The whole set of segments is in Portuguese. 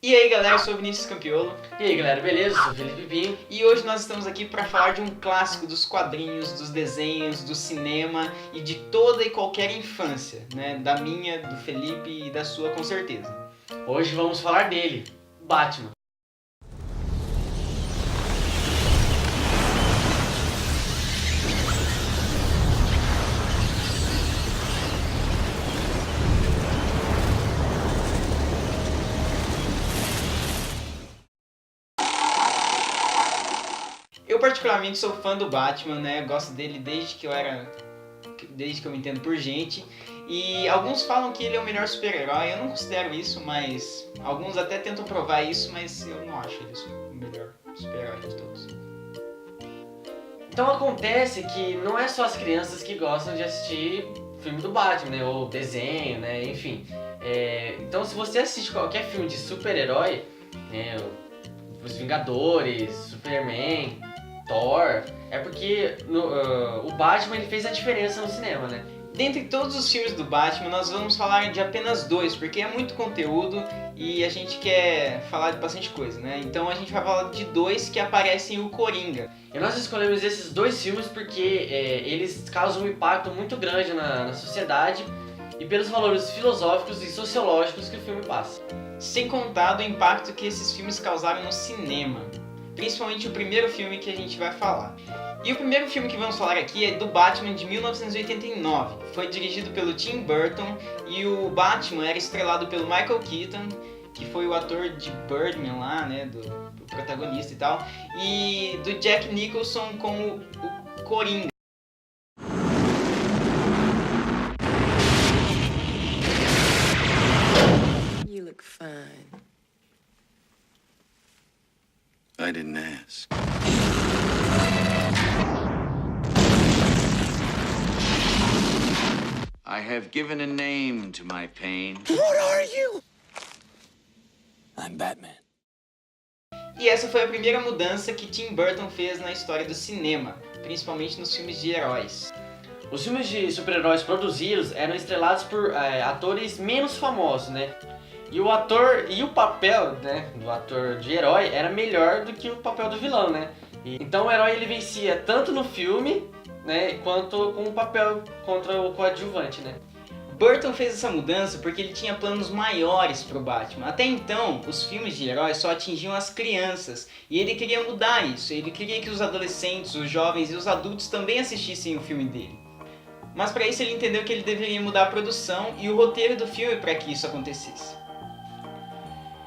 E aí galera, eu sou o Vinícius Campiolo. E aí galera, beleza? Eu sou o Felipe Pinho. E hoje nós estamos aqui para falar de um clássico dos quadrinhos, dos desenhos, do cinema e de toda e qualquer infância, né? Da minha, do Felipe e da sua com certeza. Hoje vamos falar dele, Batman. Eu particularmente sou fã do Batman, né? Gosto dele desde que eu me entendo por gente. E alguns falam que ele é o melhor super-herói, eu não considero isso, mas alguns até tentam provar isso, mas eu não acho ele o melhor super-herói de todos. Então acontece que não é só as crianças que gostam de assistir filme do Batman, né? Ou desenho, né? Enfim. Então se você assiste qualquer filme de super-herói, né? Os Vingadores, Superman, Thor, é porque o Batman ele fez a diferença no cinema, né? Dentre todos os filmes do Batman, nós vamos falar de apenas dois, porque é muito conteúdo e a gente quer falar de bastante coisa, né? Então a gente vai falar de dois que aparecem o Coringa. E nós escolhemos esses dois filmes porque eles causam um impacto muito grande na sociedade e pelos valores filosóficos e sociológicos que o filme passa. Sem contar do impacto que esses filmes causaram no cinema, principalmente o primeiro filme que a gente vai falar. E o primeiro filme que vamos falar aqui é do Batman de 1989. Foi dirigido pelo Tim Burton e o Batman era estrelado pelo Michael Keaton, que foi o ator de Birdman lá, né, do protagonista e tal, e do Jack Nicholson como o Coringa. You look fine. I didn't ask. I have given a name to my pain. What are you? I'm Batman. E essa foi a primeira mudança que Tim Burton fez na história do cinema, principalmente nos filmes de heróis. Os filmes de super-heróis produzidos eram estrelados por atores menos famosos, né? E o ator e o papel, né, do ator de herói era melhor do que o papel do vilão, né? Então o herói ele vencia tanto no filme, né, quanto com o papel contra o coadjuvante, né? Burton fez essa mudança porque ele tinha planos maiores para o Batman. Até então, os filmes de heróis só atingiam as crianças e ele queria mudar isso. Ele queria que os adolescentes, os jovens e os adultos também assistissem o filme dele. Mas para isso ele entendeu que ele deveria mudar a produção e o roteiro do filme para que isso acontecesse.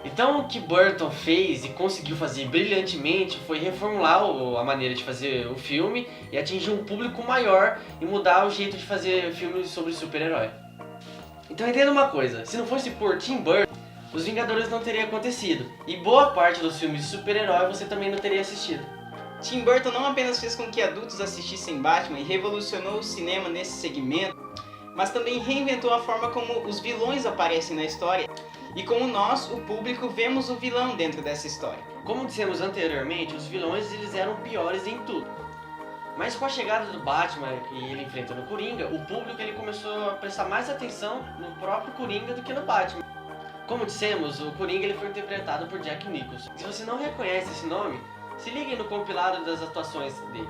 Então o que Burton fez e conseguiu fazer brilhantemente foi reformular a maneira de fazer o filme e atingir um público maior e mudar o jeito de fazer filmes sobre super-herói. Então entenda uma coisa, se não fosse por Tim Burton, os Vingadores não teria acontecido e boa parte dos filmes de super-herói você também não teria assistido. Tim Burton não apenas fez com que adultos assistissem Batman e revolucionou o cinema nesse segmento, mas também reinventou a forma como os vilões aparecem na história e como nós, o público, vemos o vilão dentro dessa história. Como dissemos anteriormente, os vilões eles eram piores em tudo. Mas com a chegada do Batman e ele enfrentando o Coringa, o público ele começou a prestar mais atenção no próprio Coringa do que no Batman. Como dissemos, o Coringa ele foi interpretado por Jack Nicholson. Se você não reconhece esse nome, se ligue no compilado das atuações dele.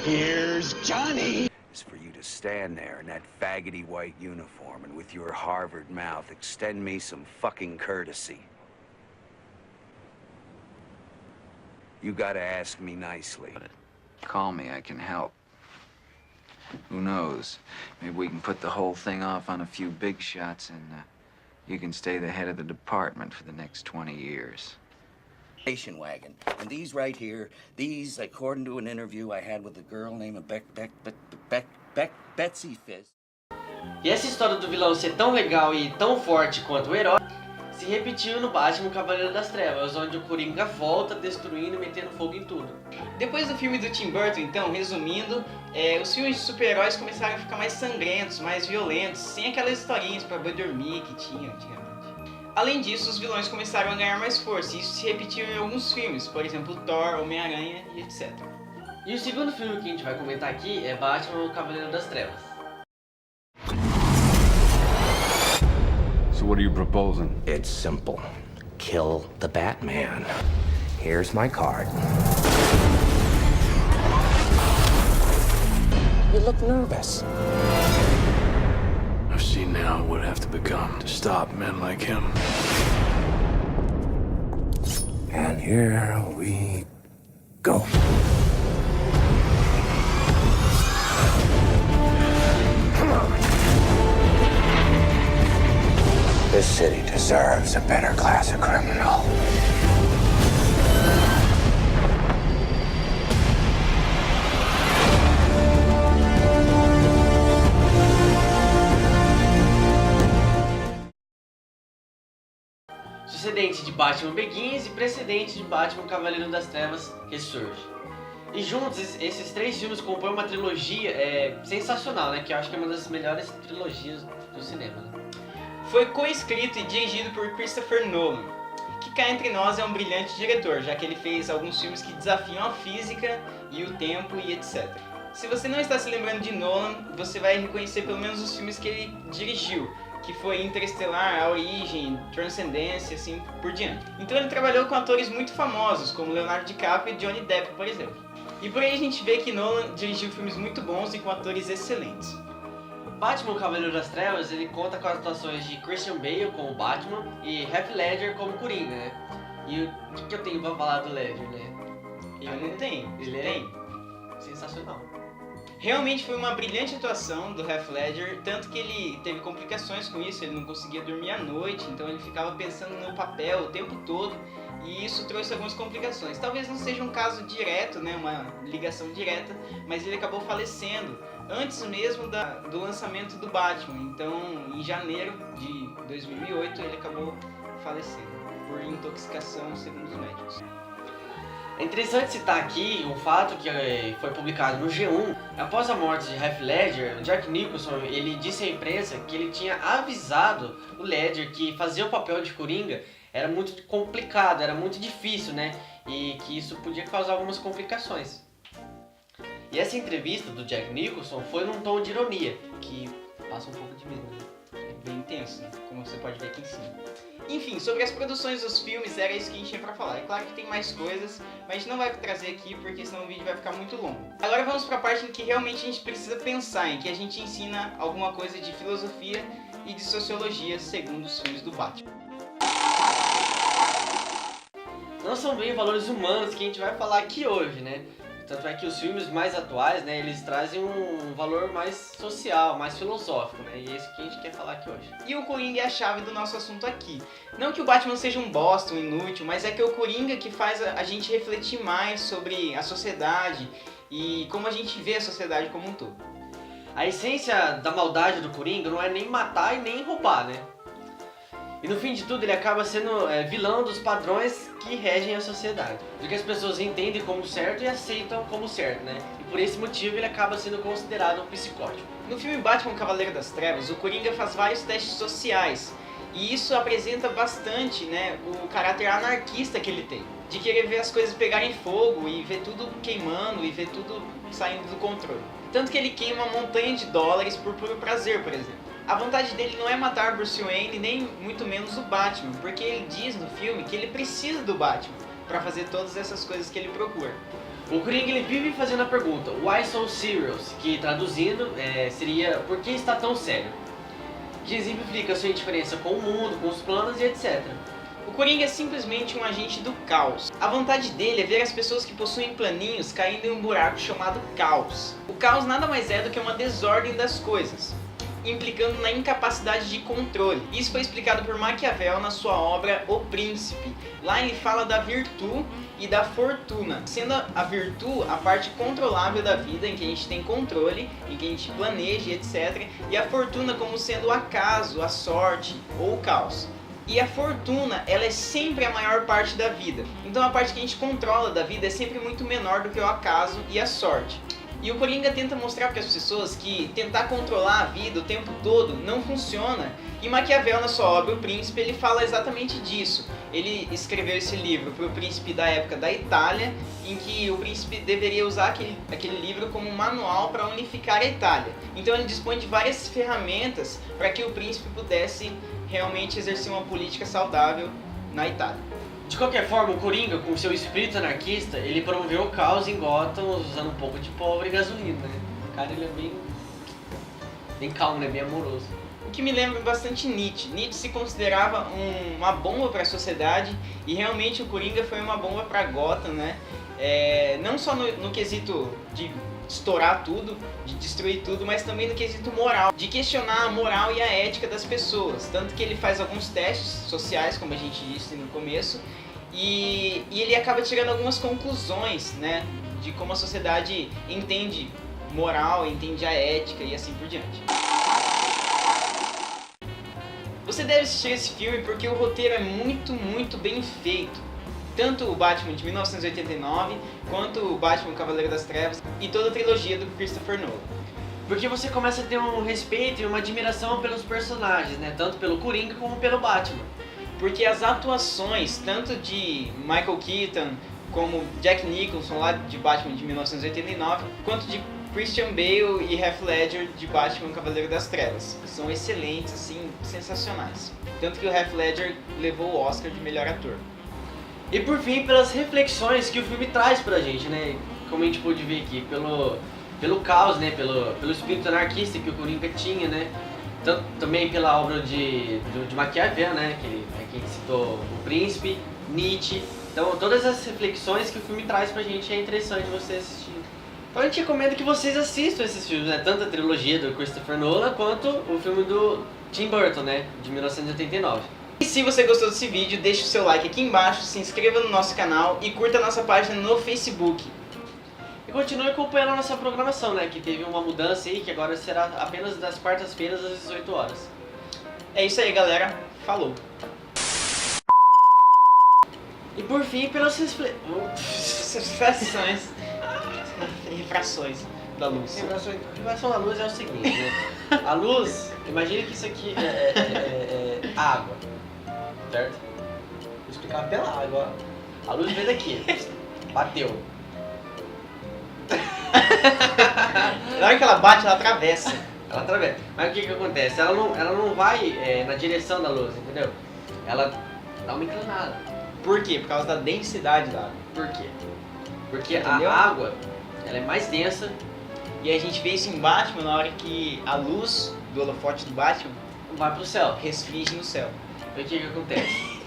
Here's Johnny! Is for you to stand there in that faggoty white uniform and with your Harvard mouth extend me some fucking courtesy. You gotta ask me nicely. Call me, I can help. Who knows? Maybe we can put the whole thing off on a few big shots and you can stay the head of the department for the next 20 years. Station wagon. And these right here, these, according to an interview I had with a girl named Betsy Fist. E essa história do vilão ser tão legal e tão forte quanto o herói se repetiu no Batman Cavaleiro das Trevas, onde o Coringa volta destruindo e metendo fogo em tudo. Depois do filme do Tim Burton, então, resumindo, os filmes de super-heróis começaram a ficar mais sangrentos, mais violentos, sem aquelas historinhas pra boi dormir que tinha antigamente. Além disso, os vilões começaram a ganhar mais força, e isso se repetiu em alguns filmes, por exemplo, Thor, Homem-Aranha e etc. E o segundo filme que a gente vai comentar aqui é Batman, o Cavaleiro das Trevas. So what are you proposing? It's simple. Kill the Batman. Here's my card. You look nervous. I've seen now what would have to become to stop men like him. And here we go. This city deserves a better class of criminal. Sucedente de Batman Begins e precedente de Batman Cavaleiro das Trevas Ressurge. E juntos, esses três filmes compõem uma trilogia sensacional, né? Que eu acho que é uma das melhores trilogias do cinema, né? Foi coescrito e dirigido por Christopher Nolan, que cá entre nós é um brilhante diretor, já que ele fez alguns filmes que desafiam a física e o tempo e etc. Se você não está se lembrando de Nolan, você vai reconhecer pelo menos os filmes que ele dirigiu, que foi Interestelar, A Origem, Transcendência, assim por diante. Então ele trabalhou com atores muito famosos, como Leonardo DiCaprio e Johnny Depp, por exemplo. E por aí a gente vê que Nolan dirigiu filmes muito bons e com atores excelentes. Batman, o Cavaleiro das Trevas, ele conta com as atuações de Christian Bale como Batman e Heath Ledger como Coringa, né? E o que eu tenho pra falar do Ledger, né? Eu não tenho, Ele tem. é sensacional. Realmente foi uma brilhante atuação do Heath Ledger, tanto que ele teve complicações com isso, ele não conseguia dormir à noite, então ele ficava pensando no papel o tempo todo, e isso trouxe algumas complicações. Talvez não seja um caso direto, né, uma ligação direta, mas ele acabou falecendo antes mesmo do lançamento do Batman. Então, em janeiro de 2008, ele acabou falecendo por intoxicação, segundo os médicos. É interessante citar aqui um fato que foi publicado no G1. Após a morte de Heath Ledger, Jack Nicholson ele disse à imprensa que ele tinha avisado o Ledger que fazer o papel de Coringa era muito complicado, era muito difícil, né? E que isso podia causar algumas complicações. E essa entrevista do Jack Nicholson foi num tom de ironia, que passa um pouco de medo, né? É bem intenso, né? Como você pode ver aqui em cima. Enfim, sobre as produções dos filmes, era isso que a gente tinha pra falar. É claro que tem mais coisas, mas a gente não vai trazer aqui porque senão o vídeo vai ficar muito longo. Agora vamos pra parte em que realmente a gente precisa pensar, em que a gente ensina alguma coisa de filosofia e de sociologia segundo os filmes do Batman. Não são bem valores humanos que a gente vai falar aqui hoje, né? Tanto é que os filmes mais atuais, né, eles trazem um valor mais social, mais filosófico, né? E é isso que a gente quer falar aqui hoje. E o Coringa é a chave do nosso assunto aqui. Não que o Batman seja um bosta, um inútil, mas é que é o Coringa que faz a gente refletir mais sobre a sociedade e como a gente vê a sociedade como um todo. A essência da maldade do Coringa não é nem matar e nem roubar, né? E no fim de tudo ele acaba sendo vilão dos padrões que regem a sociedade. Do que as pessoas entendem como certo e aceitam como certo, né? E por esse motivo ele acaba sendo considerado um psicótico. No filme Batman Cavaleiro das Trevas, o Coringa faz vários testes sociais. E isso apresenta bastante, né, o caráter anarquista que ele tem. De querer ver as coisas pegarem fogo e ver tudo queimando e ver tudo saindo do controle. Tanto que ele queima uma montanha de dólares por puro prazer, por exemplo. A vontade dele não é matar Bruce Wayne, nem muito menos o Batman, porque ele diz no filme que ele precisa do Batman para fazer todas essas coisas que ele procura. O Coringa ele vive fazendo a pergunta Why so serious? Que traduzindo seria Por que está tão sério? Que exemplifica a sua indiferença com o mundo, com os planos e etc. O Coringa é simplesmente um agente do caos. A vontade dele é ver as pessoas que possuem planinhos caindo em um buraco chamado caos. O caos nada mais é do que uma desordem das coisas, implicando na incapacidade de controle. Isso foi explicado por Maquiavel na sua obra O Príncipe. Lá ele fala da virtude e da fortuna, sendo a virtude a parte controlável da vida, em que a gente tem controle, em que a gente planeja, etc. E a fortuna como sendo o acaso, a sorte ou o caos. E a fortuna, ela é sempre a maior parte da vida. Então a parte que a gente controla da vida é sempre muito menor do que o acaso e a sorte. E o Coringa tenta mostrar para as pessoas que tentar controlar a vida o tempo todo não funciona. E Maquiavel, na sua obra O Príncipe, ele fala exatamente disso. Ele escreveu esse livro para o príncipe da época da Itália, em que o príncipe deveria usar aquele livro como um manual para unificar a Itália. Então ele dispõe de várias ferramentas para que o príncipe pudesse realmente exercer uma política saudável na Itália. De qualquer forma, o Coringa, com seu espírito anarquista, ele promoveu o caos em Gotham usando um pouco de pólvora e gasolina, né? O cara, ele é bem calmo, né? Bem amoroso. O que me lembra bastante Nietzsche. Nietzsche se considerava uma bomba para a sociedade e realmente o Coringa foi uma bomba para Gotham, né? Não só no quesito de estourar tudo, de destruir tudo, mas também no quesito moral, de questionar a moral e a ética das pessoas. Tanto que ele faz alguns testes sociais, como a gente disse no começo, e ele acaba tirando algumas conclusões, né, de como a sociedade entende moral, entende a ética e assim por diante. Você deve assistir esse filme porque o roteiro é muito, muito bem feito. Tanto o Batman de 1989, quanto o Batman Cavaleiro das Trevas e toda a trilogia do Christopher Nolan. Porque você começa a ter um respeito e uma admiração pelos personagens, né? Tanto pelo Coringa como pelo Batman. Porque as atuações, tanto de Michael Keaton como Jack Nicholson lá de Batman de 1989, quanto de Christian Bale e Heath Ledger de Batman Cavaleiro das Trevas, são excelentes, assim, sensacionais. Tanto que o Heath Ledger levou o Oscar de melhor ator. E por fim, pelas reflexões que o filme traz pra gente, né? Como a gente pôde ver aqui, pelo caos, né? Pelo espírito anarquista que o Coringa tinha, né? Tanto, também pela obra de Maquiavel, né? Que a gente citou, O Príncipe, Nietzsche. Então, todas as reflexões que o filme traz pra gente é interessante você assistir. Então a gente recomenda que vocês assistam esses filmes, né? Tanto a trilogia do Christopher Nolan quanto o filme do Tim Burton, né? De 1989. E se você gostou desse vídeo, deixe o seu like aqui embaixo, se inscreva no nosso canal e curta a nossa página no Facebook. E continue acompanhando a nossa programação, né? Que teve uma mudança aí, que agora será apenas das quartas-feiras às 18 horas. É isso aí, galera. Falou! E por fim, pelas refrações da luz. Refração da luz é o seguinte, né? A luz, imagine que isso aqui é água, certo? Vou explicar pela água, ó. A luz veio daqui, bateu. Na hora que ela bate, ela atravessa. Ela atravessa. Mas o que acontece? Ela não vai na direção da luz, entendeu? Ela dá uma inclinada. Por quê? Por causa da densidade da água. Por quê? Porque Entendeu? a água, ela é mais densa. E a gente vê isso em Batman na hora que a luz do holofote do Batman Vai pro céu. resflige no céu. E o que acontece?